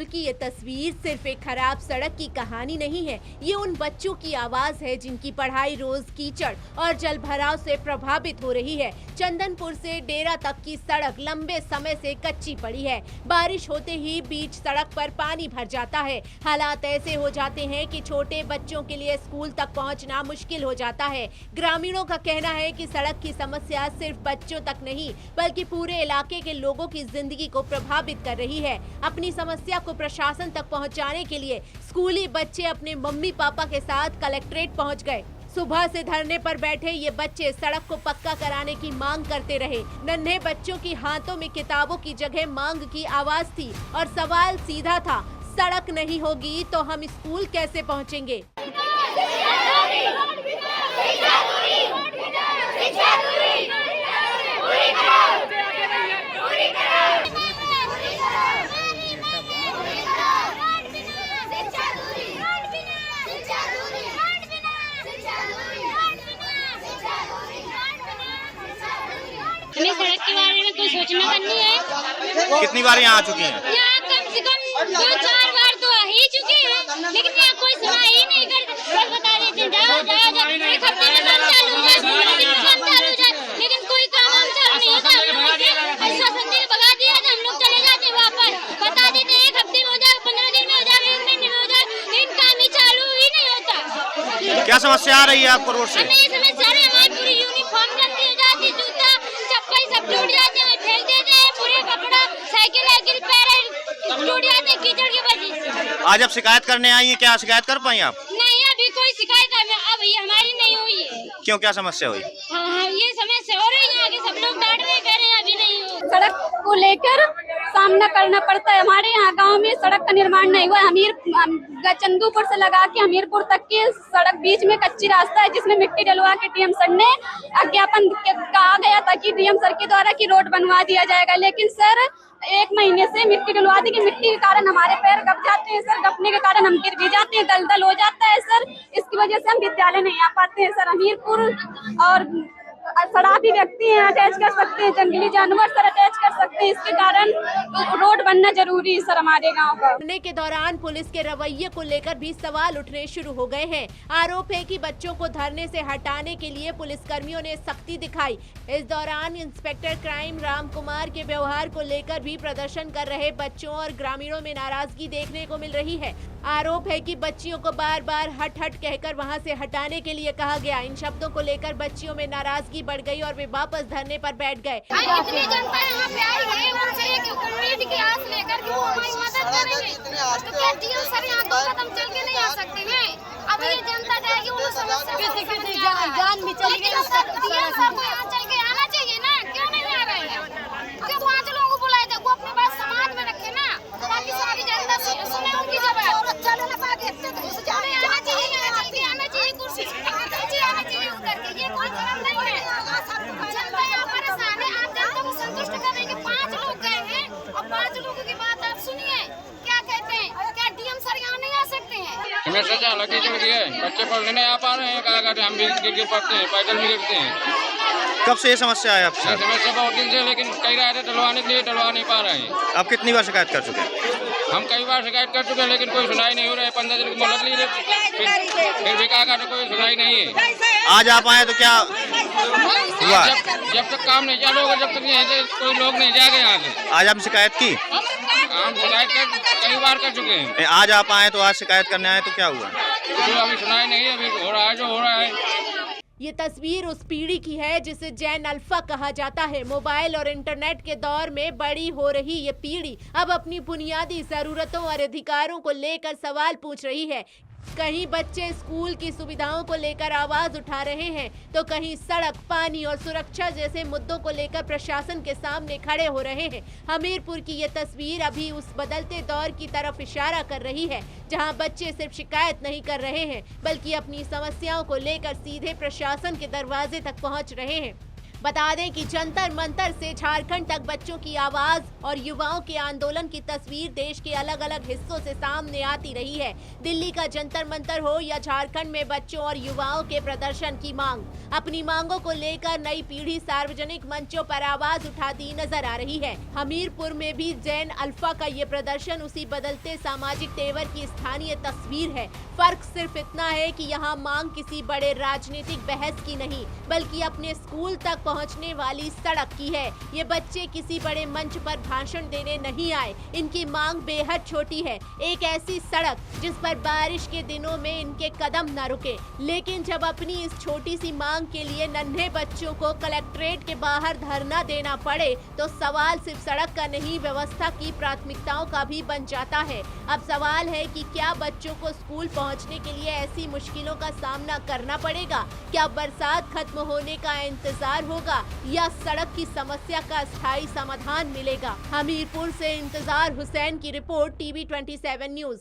हमीरपुर की ये तस्वीर सिर्फ एक खराब सड़क की कहानी नहीं है, ये उन बच्चों की आवाज है जिनकी पढ़ाई रोज कीचड़ और जल भराव से प्रभावित हो रही है। चंदनपुर से डेरा तक की सड़क लंबे समय से कच्ची पड़ी है। बारिश होते ही बीच सड़क पर पानी भर जाता है। हालात ऐसे हो जाते हैं कि छोटे बच्चों के लिए स्कूल तक पहुंचना मुश्किल हो जाता है। ग्रामीणों का कहना है कि सड़क की समस्या सिर्फ बच्चों तक नहीं बल्कि पूरे इलाके के लोगों की जिंदगी को प्रभावित कर रही है। अपनी समस्या को प्रशासन तक पहुंचाने के लिए स्कूली बच्चे अपने मम्मी पापा के साथ कलेक्ट्रेट पहुंच गए। सुबह से धरने पर बैठे ये बच्चे सड़क को पक्का कराने की मांग करते रहे। नन्हे बच्चों की हाथों में किताबों की जगह मांग की आवाज थी और सवाल सीधा था, सड़क नहीं होगी तो हम स्कूल कैसे पहुंचेंगे? हमें सड़क के बारे में कोई सोचना करनी है। कितनी बार यहाँ आ चुकी हैं? यहाँ कम से कम 2-4 बार तो आ ही चुके हैं, लेकिन यहाँ कोई सुनाई ही नहीं करता। बस बता देते जाओ जाओ जाओ, एक हफ्ते में काम चालू हो जाए, 15 दिन में काम चालू हो जाए, लेकिन कोई काम हम चालू नहीं होता। आश्वासन दे भगा दिया तो हम लोग चले जाते वापस। बता देते एक हफ्ते में हो जाए, 15 दिन में हो जाए, 1 महीने में हो जाए, लेकिन काम ही चालू ही नहीं होता। क्या समस्या आ रही है आपको रोड से? हमें ये समस्या है, हमारी पूरी यूनिफॉर्म गंदी हो जाती, जूता चप्पल सब टूट जाते हैं, फेंक देते हैं, पूरे कपड़ा साइकिल पैर टूट जाते हैं कीचड़ की वजह से। आज आप शिकायत करने आई हैं, क्या शिकायत कर पाई आप? नहीं, अभी कोई शिकायत अब ये हमारी नहीं हुई है। क्यों, क्या समस्या हुई? हाँ, ये समस्या हो रही है, आगे सब लोग डांट रहे, कह रहे हैं अभी नहीं हो। सड़क को लेकर सामना करना पड़ता है। हमारे यहाँ गांव में सड़क का निर्माण नहीं हुआ। चंदूपुर से लगा के हमीरपुर तक की सड़क बीच में कच्ची रास्ता है, जिसमें मिट्टी डलवा के डीएम सर ने ज्ञापन कहा गया था कि डीएम सर के द्वारा की रोड बनवा दिया जाएगा, लेकिन सर 1 महीने से मिट्टी डलवा दी कि मिट्टी के कारण हमारे पैर गप जाते हैं सर, गपने के कारण हम गिर भी जाते हैं, दलदल हो जाता है सर। इसकी वजह से हम विद्यालय नहीं आ पाते हैं सर। हमीरपुर और शराबी व्यक्ति हैं अटैच कर सकते हैं, जंगली जानवर सर अटैच कर सकते हैं, इसके कारण रोड बनना जरूरी है सर हमारे गांव का। धरने के दौरान पुलिस के रवैये को लेकर भी सवाल उठने शुरू हो गए हैं। आरोप है कि बच्चों को धरने से हटाने के लिए पुलिसकर्मियों ने सख्ती दिखाई। इस दौरान इंस्पेक्टर क्राइम राम कुमार के व्यवहार को लेकर भी प्रदर्शन कर रहे बच्चों और ग्रामीणों में नाराजगी देखने को मिल रही है। आरोप है कि बच्चियों को बार बार हट हट कहकर वहां से हटाने के लिए कहा गया। इन शब्दों को लेकर बच्चियों में नाराजगी बढ़ गई और वे वापस धरने पर बैठ गए। इतनी जनता यहाँ पे आई है, उनसे एक उम्मीद की आस लेकर कि वो हमारी मदद करेंगे, तो क्या डीएम सर यहाँ 2 कदम चल के नहीं आ सकते हैं? अब ये जनता जाएगी, उनको समस्या जान भी चली गई, डीएम सर को यहाँ चल के आना चाहिए ना, क्यों नहीं आ रहे हैं? क्यों 5 लोगों को बुलाए थे? वो अपनी बात समाज में रखे ना, ताकि सारी जनता सुने उनकी जवाब। आना चाहिए कुर्सी आना चाहिए उतर के, ये कोई काम नहीं है। जनता यहाँ परेशान है, आप जनता को संतुष्ट करने के 5 लोग गए हैं और 5 लोगों की बात आप सुनिए, क्या कहते हैं? क्या डीएम सर यहाँ नहीं आ सकते हैं? हमें सजा लगी चल गई है, बच्चे पढ़ने नहीं आ पा रहे हैं, कहा करते हम भी गिर पड़ते हैं, पैदल भी गिरते हैं। कब से ये समस्या है आपके साथ? समस्या बहुत दिन से, लेकिन कई रहे थे टलवाने के लिए, टलवा नहीं पा रहे हैं। आप कितनी बार शिकायत कर चुके हैं? हम कई बार शिकायत कर चुके हैं, लेकिन कोई सुनाई नहीं हो रहा है। 15 दिन की मोहलत ली है, फिर भी कहा करते कोई सुनाई नहीं है। आज आप आए तो क्या हुआ? जब तक काम नहीं चालू होगा, जब तक यहाँ से कोई लोग नहीं जाएंगे यहाँ से। आज आपने शिकायत की? हम शिकायत कई बार कर चुके हैं। आज आप आए तो आज शिकायत करने आए तो क्या हुआ? तो अभी सुनाई नहीं है, अभी हो रहा है जो हो रहा है। ये तस्वीर उस पीढ़ी की है जिसे जेन अल्फा कहा जाता है। मोबाइल और इंटरनेट के दौर में बड़ी हो रही ये पीढ़ी अब अपनी बुनियादी जरूरतों और अधिकारों को लेकर सवाल पूछ रही है। कहीं बच्चे स्कूल की सुविधाओं को लेकर आवाज उठा रहे हैं तो कहीं सड़क, पानी और सुरक्षा जैसे मुद्दों को लेकर प्रशासन के सामने खड़े हो रहे हैं। हमीरपुर की ये तस्वीर अभी उस बदलते दौर की तरफ इशारा कर रही है जहां बच्चे सिर्फ शिकायत नहीं कर रहे हैं बल्कि अपनी समस्याओं को लेकर सीधे प्रशासन के दरवाजे तक पहुंच रहे हैं। बता दें कि जंतर मंतर से झारखंड तक बच्चों की आवाज और युवाओं के आंदोलन की तस्वीर देश के अलग अलग हिस्सों से सामने आती रही है। दिल्ली का जंतर मंतर हो या झारखंड में बच्चों और युवाओं के प्रदर्शन की मांग, अपनी मांगों को लेकर नई पीढ़ी सार्वजनिक मंचों पर आवाज उठाती नजर आ रही है। हमीरपुर में भी जैन अल्फा का ये प्रदर्शन उसी बदलते सामाजिक तेवर की स्थानीय तस्वीर है। फर्क सिर्फ इतना है कि यहाँ मांग किसी बड़े राजनीतिक बहस की नहीं, बल्कि अपने स्कूल तक पहुँचने वाली सड़क की है। ये बच्चे किसी बड़े मंच पर भाषण देने नहीं आए, इनकी मांग बेहद छोटी है, एक ऐसी सड़क जिस पर बारिश के दिनों में इनके कदम न रुके। लेकिन जब अपनी इस छोटी सी मांग के लिए नन्हे बच्चों को कलेक्ट्रेट के बाहर धरना देना पड़े तो सवाल सिर्फ सड़क का नहीं, व्यवस्था की प्राथमिकताओं का भी बन जाता है। अब सवाल है कि क्या बच्चों को स्कूल पहुंचने के लिए ऐसी मुश्किलों का सामना करना पड़ेगा? क्या बरसात खत्म होने का इंतजार होगा या सड़क की समस्या का स्थायी समाधान मिलेगा? हमीरपुर से इंतजार हुसैन की रिपोर्ट, TV 27 न्यूज।